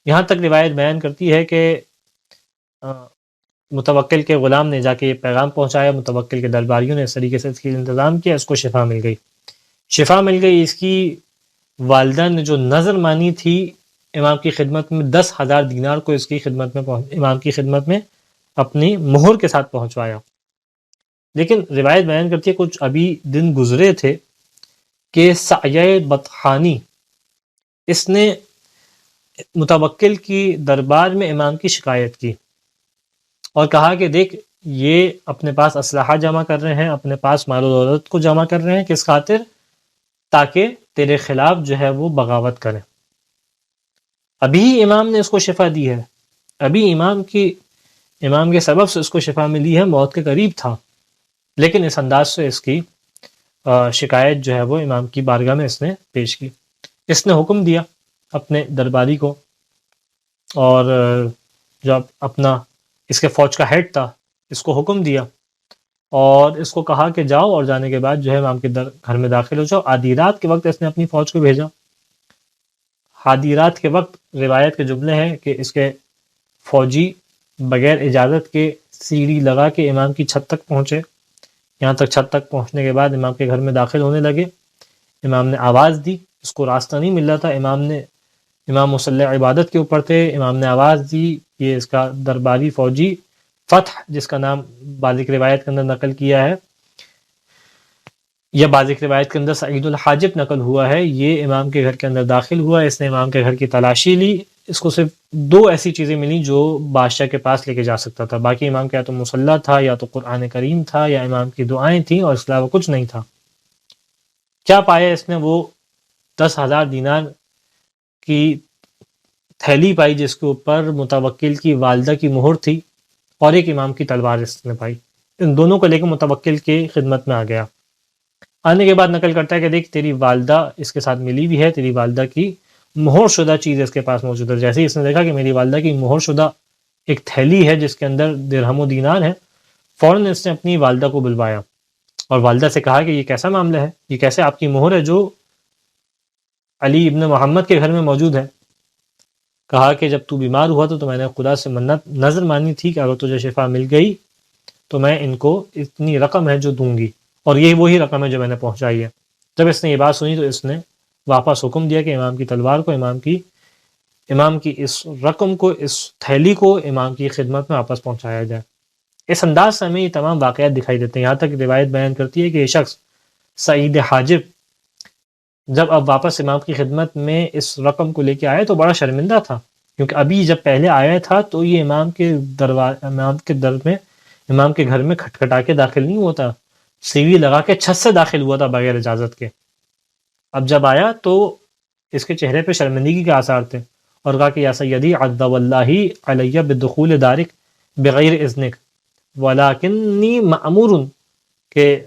یہاں تک روایت بیان کرتی ہے کہ متوکل کے غلام نے جا کے یہ پیغام پہنچایا، متوکل کے درباریوں نے اس طریقے سے اس کی انتظام کیا، اس کو شفا مل گئی. شفا مل گئی. اس کی والدہ نے جو نظر مانی تھی امام کی خدمت میں، 10,000 دینار کو اس کی خدمت میں امام کی خدمت میں اپنی مہر کے ساتھ پہنچوایا. لیکن روایت بیان کرتی ہے کچھ ابھی دن گزرے تھے کہ سعیہ بطحانی اس نے متوکل کی دربار میں امام کی شکایت کی اور کہا کہ دیکھ یہ اپنے پاس اسلحہ جمع کر رہے ہیں، اپنے پاس مال و دولت کو جمع کر رہے ہیں، کس خاطر؟ تاکہ تیرے خلاف جو ہے وہ بغاوت کریں. ابھی امام نے اس کو شفا دی ہے، ابھی امام کے سبب سے اس کو شفا ملی ہے، موت کے قریب تھا، لیکن اس انداز سے اس کی شکایت جو ہے وہ امام کی بارگاہ میں اس نے پیش کی. اس نے حکم دیا اپنے درباری کو، اور جو اپنا اس کے فوج کا ہیڈ تھا اس کو حکم دیا اور اس کو کہا کہ جاؤ، اور جانے کے بعد جو ہے امام کے گھر میں داخل ہو جاؤ. آدھی رات کے وقت اس نے اپنی فوج کو بھیجا. آدھی رات کے وقت روایت کے جملے ہیں کہ اس کے فوجی بغیر اجازت کے سیڑھی لگا کے امام کی چھت تک پہنچے. یہاں تک چھت تک پہنچنے کے بعد امام کے گھر میں داخل ہونے لگے. امام نے آواز دی، اس کو راستہ نہیں مل رہا تھا، امام مصلی عبادت کے اوپر تھے. امام نے آواز دی، یہ اس کا درباری فوجی فتح، جس کا نام بعض روایت کے اندر نقل کیا ہے یا بعض روایت کے اندر سعید الحاجب نقل ہوا ہے، یہ امام کے گھر کے اندر داخل ہوا. اس نے امام کے گھر کی تلاشی لی. اس کو صرف 2 ایسی چیزیں ملیں جو بادشاہ کے پاس لے کے جا سکتا تھا، باقی امام کا یا تو مصلی تھا یا تو قرآن کریم تھا یا امام کی دعائیں تھیں، اور اس کے علاوہ کچھ نہیں تھا. کیا پایا اس نے؟ وہ 10,000 دینار کی تھیلی پائی جس کے اوپر متوکل کی والدہ کی مہر تھی، اور ایک امام کی تلوار اس نے پائی. ان دونوں کو لے کے متوکل کی خدمت میں آ گیا. آنے کے بعد نقل کرتا ہے کہ دیکھ تیری والدہ اس کے ساتھ ملی بھی ہے، تیری والدہ کی مہر شدہ چیز اس کے پاس موجود ہے. جیسے ہی اس نے دیکھا کہ میری والدہ کی مہر شدہ ایک تھیلی ہے جس کے اندر درہم و دینار ہے، فوراً اس نے اپنی والدہ کو بلوایا اور والدہ سے کہا کہ یہ کیسا معاملہ ہے، یہ کیسے آپ کی مہر ہے جو علی ابن محمد کے گھر میں موجود ہے. کہا کہ جب تو بیمار ہوا تو میں نے خدا سے منت نظر مانی تھی کہ اگر تجھے شفا مل گئی تو میں ان کو اتنی رقم ہے جو دوں گی، اور یہی وہی رقم ہے جو میں نے پہنچائی ہے. جب اس نے یہ بات سنی تو اس نے واپس حکم دیا کہ امام کی تلوار کو، امام کی اس رقم کو، اس تھیلی کو امام کی خدمت میں واپس پہنچایا جائے. اس انداز سے ہمیں یہ تمام واقعات دکھائی دیتے ہیں. یہاں تک روایت بیان کرتی ہے کہ یہ شخص سعید حاجب جب اب واپس امام کی خدمت میں اس رقم کو لے کے آئے تو بڑا شرمندہ تھا. کیونکہ ابھی جب پہلے آیا تھا تو یہ امام کے در میں، امام کے گھر میں کھٹکھٹا کے داخل نہیں ہوتا، سیڑھی لگا کے چھت سے داخل ہوا تھا بغیر اجازت کے. اب جب آیا تو اس کے چہرے پہ شرمندگی کے آثار تھے، اور کہا کہ یا سیدی عذ واللہ علیہ بدخول دارک بغیر اذنک ولکنی مأمور، کہ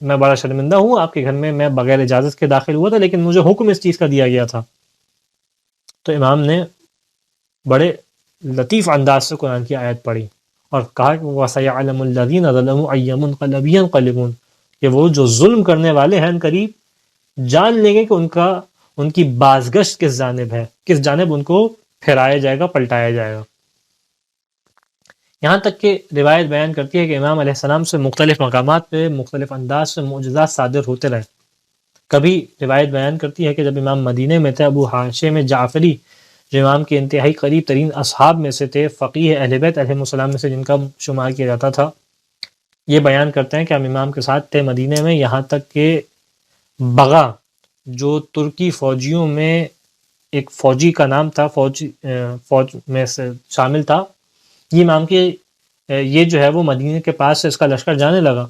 میں بڑا شرمندہ ہوں آپ کے گھر میں بغیر اجازت کے داخل ہوا تھا، لیکن مجھے حکم اس چیز کا دیا گیا تھا. تو امام نے بڑے لطیف انداز سے قرآن کی آیت پڑھی اور کہا کہ وَسَيَعْلَمُ الَّذِينَ ظَلَمُوا أَيَّ مُنْقَلَبٍ يَنْقَلِبُونَ، کہ وہ جو ظلم کرنے والے ہیں ان قریب جان لیں گے کہ ان کی بازگشت کس جانب ہے، کس جانب ان کو پھیرایا جائے گا، پلٹایا جائے گا. یہاں تک کہ روایت بیان کرتی ہے کہ امام علیہ السلام سے مختلف مقامات پہ مختلف انداز سے معجزات صادر ہوتے رہے. کبھی روایت بیان کرتی ہے کہ جب امام مدینے میں تھے، ابو ہاشم جعفری جو امام کے انتہائی قریب ترین اصحاب میں سے تھے، فقیہ اہل بیت علیہ السلام میں سے جن کا شمار کیا جاتا تھا، یہ بیان کرتے ہیں کہ ہم امام کے ساتھ تھے مدینے میں، یہاں تک کہ بغا جو ترکی فوجیوں میں ایک فوجی کا نام تھا، فوج میں سے شامل تھا، یہ امام کے یہ جو ہے وہ مدینے کے پاس سے اس کا لشکر جانے لگا.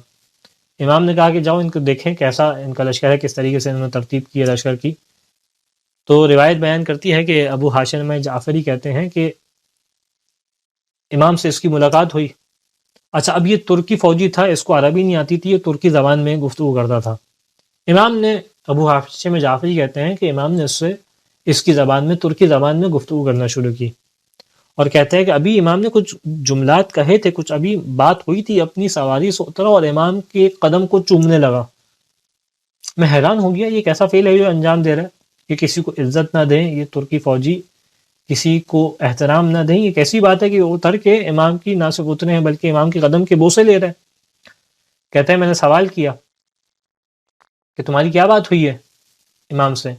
امام نے کہا کہ جاؤ ان کو دیکھیں کیسا ان کا لشکر ہے، کس طریقے سے انہوں نے ترتیب کی ہے لشکر کی. تو روایت بیان کرتی ہے کہ ابو ہاشم جعفری کہتے ہیں کہ امام سے اس کی ملاقات ہوئی. اچھا، اب یہ ترکی فوجی تھا، اس کو عربی نہیں آتی تھی، یہ ترکی زبان میں گفتگو کرتا تھا. امام نے، ابو ہاشم جعفری کہتے ہیں کہ امام نے اس سے اس کی زبان میں، ترکی زبان میں گفتگو کرنا شروع کی، اور کہتے ہیں کہ ابھی امام نے کچھ جملات کہے تھے، کچھ ابھی بات ہوئی تھی، اپنی سواری سے اترا اور امام کے قدم کو چومنے لگا. میں حیران ہو گیا، یہ کیسا فعل ہے جو انجام دے رہا ہے، کہ کسی کو عزت نہ دیں، یہ ترکی فوجی کسی کو احترام نہ دیں، یہ کیسی بات ہے کہ وہ اتر کے امام کی نہ صرف اترے ہیں بلکہ امام کے قدم کے بوسے لے رہے ہیں. کہتے ہیں میں نے سوال کیا کہ تمہاری کیا بات ہوئی ہے امام سے.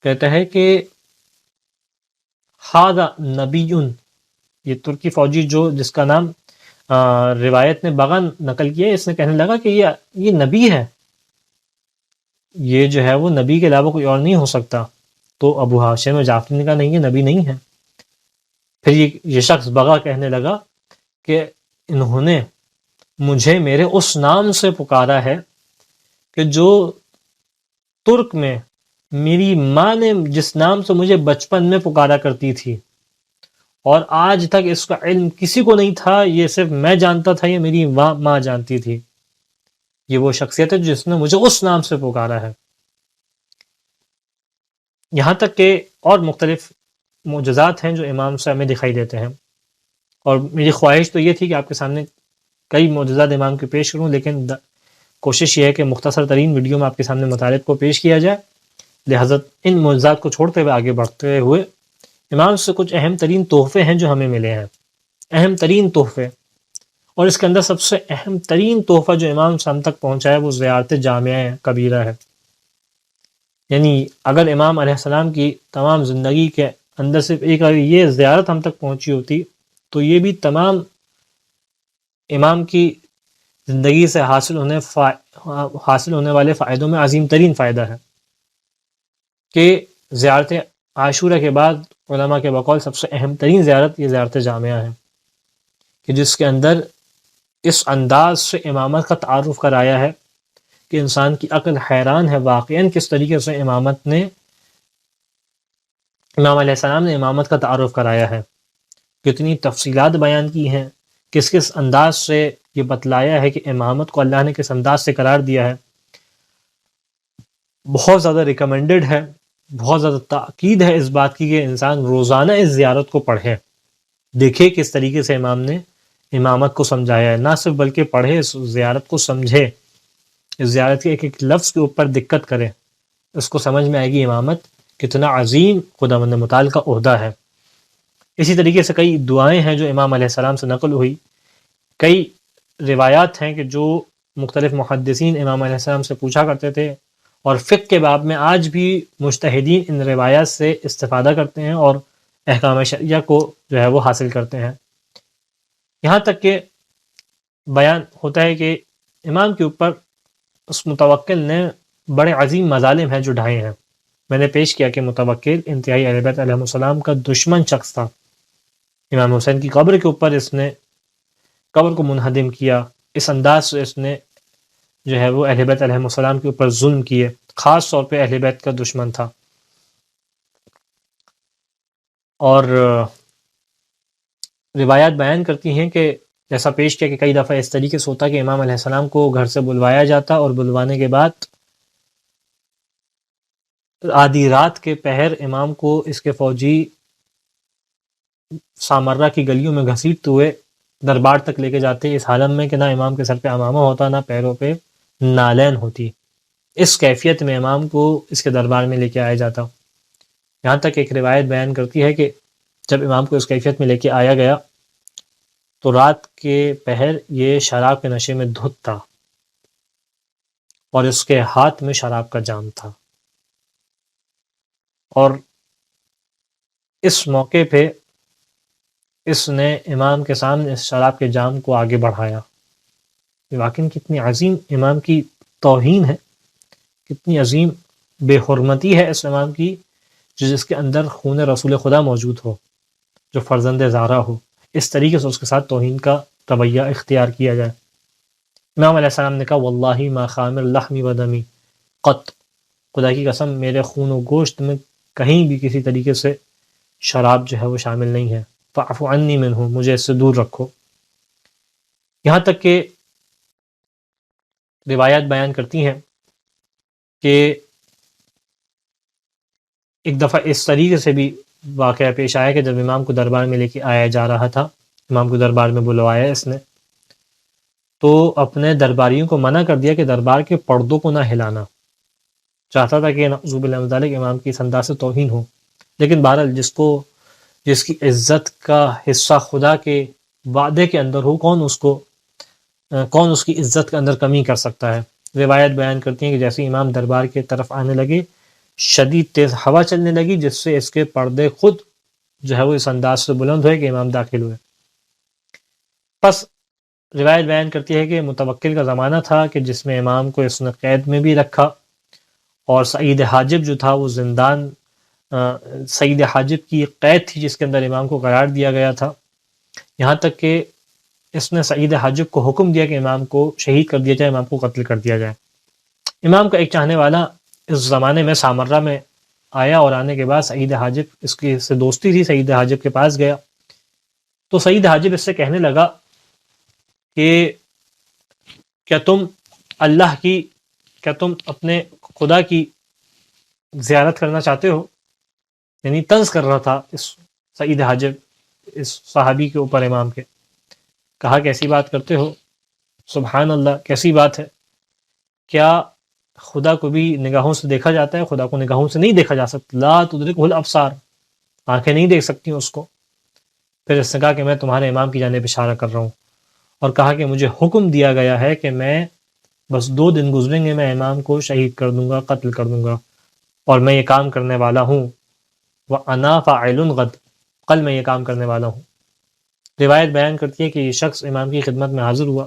کہتا ہے کہ ھذا نبی، یہ ترکی فوجی جو جس کا نام روایت نے بغن نقل کیا ہے، اس نے کہنے لگا کہ یہ نبی ہے، یہ جو ہے وہ نبی کے علاوہ کوئی اور نہیں ہو سکتا. تو ابو ہاشم جعفری نے کہا نہیں، یہ نبی نہیں ہے. پھر یہ شخص بغا کہنے لگا کہ انہوں نے مجھے میرے اس نام سے پکارا ہے کہ جو ترک میں میری ماں نے جس نام سے مجھے بچپن میں پکارا کرتی تھی، اور آج تک اس کا علم کسی کو نہیں تھا، یہ صرف میں جانتا تھا، یہ میری ماں جانتی تھی. یہ وہ شخصیت ہے جس نے مجھے اس نام سے پکارا ہے. یہاں تک کہ اور مختلف معجزات ہیں جو امام سے ہمیں دکھائی دیتے ہیں، اور میری خواہش تو یہ تھی کہ آپ کے سامنے کئی معجزات امام کے پیش کروں، لیکن کوشش یہ ہے کہ مختصر ترین ویڈیو میں آپ کے سامنے مطالب کو پیش کیا جائے. لہذا ان معجزات کو چھوڑتے ہوئے آگے بڑھتے ہوئے امام سے کچھ اہم ترین تحفے ہیں جو ہمیں ملے ہیں، اہم ترین تحفے. اور اس کے اندر سب سے اہم ترین تحفہ جو امام سے ہم تک پہنچا ہے وہ زیارت جامعہ کبیرہ ہے. یعنی اگر امام علیہ السلام کی تمام زندگی کے اندر صرف ایک اگر یہ زیارت ہم تک پہنچی ہوتی تو یہ بھی تمام امام کی زندگی سے حاصل ہونے والے فائدوں میں عظیم ترین فائدہ ہے کہ زیارت عاشورہ کے بعد علماء کے بقول سب سے اہم ترین زیارت یہ زیارت جامعہ ہے، کہ جس کے اندر اس انداز سے امامت کا تعارف کرایا ہے کہ انسان کی عقل حیران ہے واقعاً کس طریقے سے امام علیہ السلام نے امامت کا تعارف کرایا ہے، کتنی تفصیلات بیان کی ہیں، کس کس انداز سے یہ بتلایا ہے کہ امامت کو اللہ نے کس انداز سے قرار دیا ہے. بہت زیادہ ریکمینڈڈ ہے، بہت زیادہ تاکید ہے اس بات کی کہ انسان روزانہ اس زیارت کو پڑھے، دیکھے کس طریقے سے امام نے امامت کو سمجھایا ہے، نہ صرف بلکہ پڑھے، اس زیارت کو سمجھے، اس زیارت کے ایک ایک لفظ کے اوپر دقت کرے، اس کو سمجھ میں آئے گی امامت کتنا عظیم خداوند متعال کا عہدہ ہے. اسی طریقے سے کئی دعائیں ہیں جو امام علیہ السلام سے نقل ہوئی، کئی روایات ہیں کہ جو مختلف محدثین امام علیہ السلام سے پوچھا کرتے تھے، اور فقہ کے باب میں آج بھی مجتہدین ان روایات سے استفادہ کرتے ہیں اور احکام شرعیہ کو جو ہے وہ حاصل کرتے ہیں. یہاں تک کہ بیان ہوتا ہے کہ امام کے اوپر اس متوکل نے بڑے عظیم مظالم ہیں جو ڈھائے ہیں. میں نے پیش کیا کہ متوکل انتہائی اہل بیت علیہ السلام کا دشمن شخص تھا. امام حسین کی قبر کے اوپر اس نے قبر کو منہدم کیا. اس انداز سے اس نے جو ہے وہ اہل بیت علیہ السلام کے اوپر ظلم کیے. خاص طور پہ اہل بیت کا دشمن تھا. اور روایات بیان کرتی ہیں کہ جیسا پیش کیا کہ کئی دفعہ اس طریقے سے ہوتا کہ امام علیہ السلام کو گھر سے بلوایا جاتا اور بلوانے کے بعد آدھی رات کے پہر امام کو اس کے فوجی سامرہ کی گلیوں میں گھسیٹتے ہوئے دربار تک لے کے جاتے اس حالت میں کہ نہ امام کے سر پہ امامہ ہوتا نہ پیروں پہ نالین ہوتی. اس کیفیت میں امام کو اس کے دربار میں لے کے آیا جاتا. یہاں تک ایک روایت بیان کرتی ہے کہ جب امام کو اس کیفیت میں لے کے آیا گیا تو رات کے پہر یہ شراب کے نشے میں دھت تھا اور اس کے ہاتھ میں شراب کا جام تھا. اور اس موقع پہ اس نے امام کے سامنے اس شراب کے جام کو آگے بڑھایا. واقعی کتنی عظیم امام کی توہین ہے, کتنی عظیم بے حرمتی ہے اس امام کی جس کے اندر خون رسول خدا موجود ہو, جو فرزند زہرا ہو, اس طریقے سے اس کے ساتھ توہین کا رویہ اختیار کیا جائے. امام علیہ السلام نے کہا واللہ ما خامر لحمی و دمی قط, خدا کی قسم میرے خون و گوشت میں کہیں بھی کسی طریقے سے شراب جو ہے وہ شامل نہیں ہے. فاعف عنی منہ, مجھے اس سے دور رکھو. یہاں تک کہ روایات بیان کرتی ہیں کہ ایک دفعہ اس طریقے سے بھی واقعہ پیش آیا کہ جب امام کو دربار میں لے کے آیا جا رہا تھا, امام کو دربار میں بلوایا اس نے, تو اپنے درباریوں کو منع کر دیا کہ دربار کے پردوں کو نہ ہلانا. چاہتا تھا کہ نعوذ باللہ من ذالک امام کی اس انداز سے توہین ہو. لیکن بہرحال جس کی عزت کا حصہ خدا کے وعدے کے اندر ہو, کون اس کی عزت کے اندر کمی کر سکتا ہے. روایت بیان کرتی ہیں کہ جیسے امام دربار کے طرف آنے لگے شدید تیز ہوا چلنے لگی جس سے اس کے پردے خود جو ہے وہ اس انداز سے بلند ہوئے کہ امام داخل ہوئے. پس روایت بیان کرتی ہے کہ متوکل کا زمانہ تھا کہ جس میں امام کو اس نے قید میں بھی رکھا اور سعید حاجب جو تھا وہ زندان, سعید حاجب کی قید تھی جس کے اندر امام کو قرار دیا گیا تھا. یہاں تک کہ اس نے سعید حاجب کو حکم دیا کہ امام کو شہید کر دیا جائے, امام کو قتل کر دیا جائے. امام کا ایک چاہنے والا اس زمانے میں سامرہ میں آیا اور آنے کے بعد سعید حاجب, اس کی سے دوستی تھی, سعید حاجب کے پاس گیا تو سعید حاجب اس سے کہنے لگا کہ کیا تم اپنے خدا کی زیارت کرنا چاہتے ہو. یعنی طنز کر رہا تھا اس سعید حاجب اس صحابی کے اوپر امام کے. کہا کیسی بات کرتے ہو, سبحان اللہ کیسی بات ہے, کیا خدا کو بھی نگاہوں سے دیکھا جاتا ہے؟ خدا کو نگاہوں سے نہیں دیکھا جا سکتا. لا تدرکہ الابصار, آنکھیں نہیں دیکھ سکتی اس کو. پھر اس نے کہا کہ میں تمہارے امام کی جانب اشارہ کر رہا ہوں, اور کہا کہ مجھے حکم دیا گیا ہے کہ میں بس 2 دن گزریں گے میں امام کو شہید کر دوں گا, قتل کر دوں گا, اور میں یہ کام کرنے والا ہوں. وَأَنَا فَاعِلٌ غَدٍ, کل میں یہ کام کرنے والا ہوں. روایت بیان کرتی ہے کہ یہ شخص امام کی خدمت میں حاضر ہوا.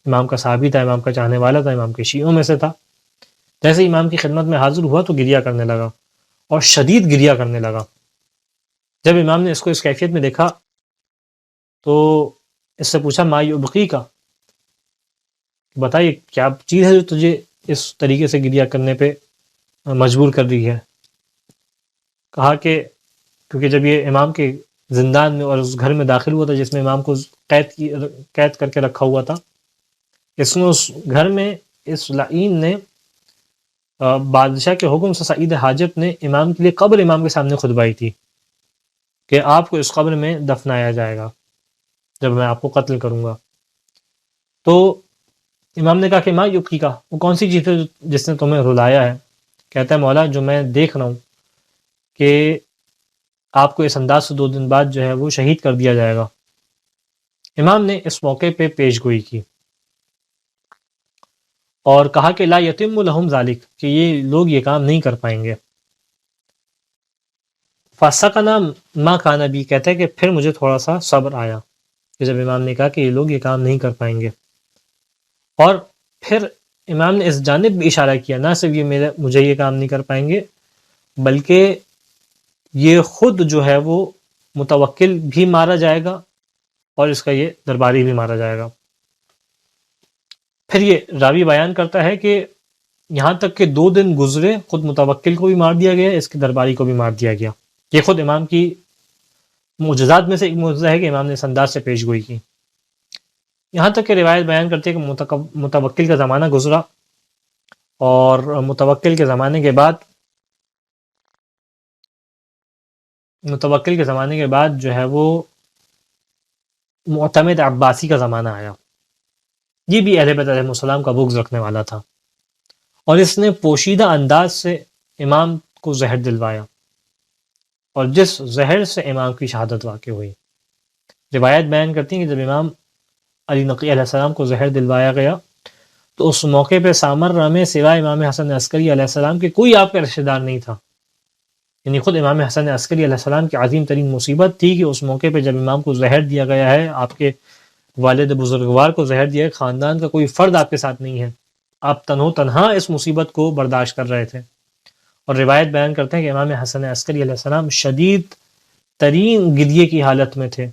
امام کا صحابی تھا, امام کا چاہنے والا تھا, امام کے شیعوں میں سے تھا. جیسے امام کی خدمت میں حاضر ہوا تو گریہ کرنے لگا, اور شدید گریہ کرنے لگا. جب امام نے اس کو اس کیفیت میں دیکھا تو اس سے پوچھا ما یبقی کا, بتائیے کیا چیز ہے جو تجھے اس طریقے سے گریہ کرنے پہ مجبور کر رہی ہے. کہا کہ کیونکہ جب یہ امام کے زندان میں اور اس گھر میں داخل ہوا تھا جس میں امام کو قید کر کے رکھا ہوا تھا, اس میں اس گھر میں اس لعین نے بادشاہ کے حکم سے سعید حاجب نے امام کے لیے قبر امام کے سامنے کھدوائی تھی کہ آپ کو اس قبر میں دفنایا جائے گا جب میں آپ کو قتل کروں گا. تو امام نے کہا کہ ما یبکی کا, وہ کون سی چیز ہے جس نے تمہیں رلایا ہے؟ کہتا ہے مولا جو میں دیکھ رہا ہوں کہ آپ کو اس انداز سے 2 دن بعد جو ہے وہ شہید کر دیا جائے گا. امام نے اس موقع پہ پیش گوئی کی اور کہا کہ لا یتم لہم ذالک, کہ یہ لوگ یہ کام نہیں کر پائیں گے. فسقنا ما کان بی, کہتا ہے کہ پھر مجھے تھوڑا سا صبر آیا کہ جب امام نے کہا کہ یہ لوگ یہ کام نہیں کر پائیں گے. اور پھر امام نے اس جانب بھی اشارہ کیا, نہ صرف یہ مجھے یہ کام نہیں کر پائیں گے, بلکہ یہ خود جو ہے وہ متوکل بھی مارا جائے گا اور اس کا یہ درباری بھی مارا جائے گا۔ پھر یہ راوی بیان کرتا ہے کہ یہاں تک کہ 2 دن گزرے، خود متوکل کو بھی مار دیا گیا، اس کے درباری کو بھی مار دیا گیا۔ یہ خود امام کی معجزات میں سے ایک معجزہ ہے کہ امام نے اس انداز سے پیش گوئی کی۔ یہاں تک کہ روایت بیان کرتی ہے کہ متوکل کا زمانہ گزرا، اور متوکل کے زمانے کے بعد جو ہے وہ معتمد عباسی کا زمانہ آیا۔ یہ بھی اہل بیت علیہ السلام کا بغض رکھنے والا تھا، اور اس نے پوشیدہ انداز سے امام کو زہر دلوایا، اور جس زہر سے امام کی شہادت واقع ہوئی۔ روایت بیان کرتی ہیں کہ جب امام علی نقی علیہ السلام کو زہر دلوایا گیا تو اس موقع پہ سامرہ میں سوائے امام حسن عسکری علیہ السلام کے کوئی آپ کا رشتہ دار نہیں تھا۔ یعنی خود امام حسن عسکری علیہ السلام کی عظیم ترین مصیبت تھی کہ اس موقع پہ جب امام کو زہر دیا گیا ہے، آپ کے والد بزرگوار کو زہر دیا ہے، خاندان کا کوئی فرد آپ کے ساتھ نہیں ہے، آپ تنہا اس مصیبت کو برداشت کر رہے تھے۔ اور روایت بیان کرتے ہیں کہ امام حسن عسکری علیہ السلام شدید ترین گریے کی حالت میں تھے،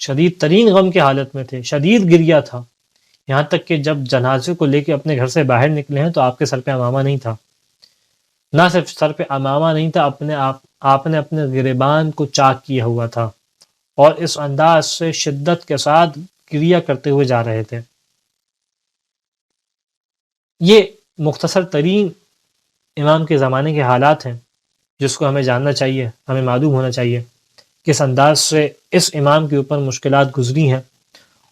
شدید ترین غم کی حالت میں تھے، شدید گریہ تھا، یہاں تک کہ جب جنازے کو لے کے اپنے گھر سے باہر نکلے ہیں تو آپ کے سر پہ عمامہ نہیں تھا۔ نہ صرف سر پہ عمامہ نہیں تھا، آپ نے اپنے گریبان کو چاک کیا ہوا تھا، اور اس انداز سے شدت کے ساتھ گریہ کرتے ہوئے جا رہے تھے۔ یہ مختصر ترین امام کے زمانے کے حالات ہیں جس کو ہمیں جاننا چاہیے، ہمیں معلوم ہونا چاہیے کس انداز سے اس امام کے اوپر مشکلات گزری ہیں،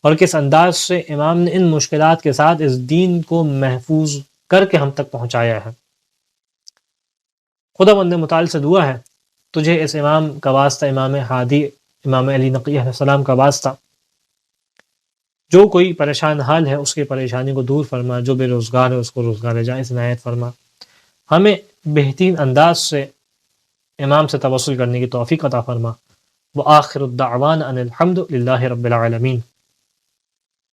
اور کس انداز سے امام نے ان مشکلات کے ساتھ اس دین کو محفوظ کر کے ہم تک پہنچایا ہے۔ خدا بند متعال سے دعا ہے تجھے اس امام کا واسطہ، امام ہادی امام علی نقی علیہ السلام کا واسطہ، جو کوئی پریشان حال ہے اس کی پریشانی کو دور فرما، جو بے روزگار ہے اس کو روزگار جائز عنایت فرما، ہمیں بہترین انداز سے امام سے توسل کرنے کی توفیق عطا فرما۔ وآخر الدعوان ان الحمد للہ رب العالمین۔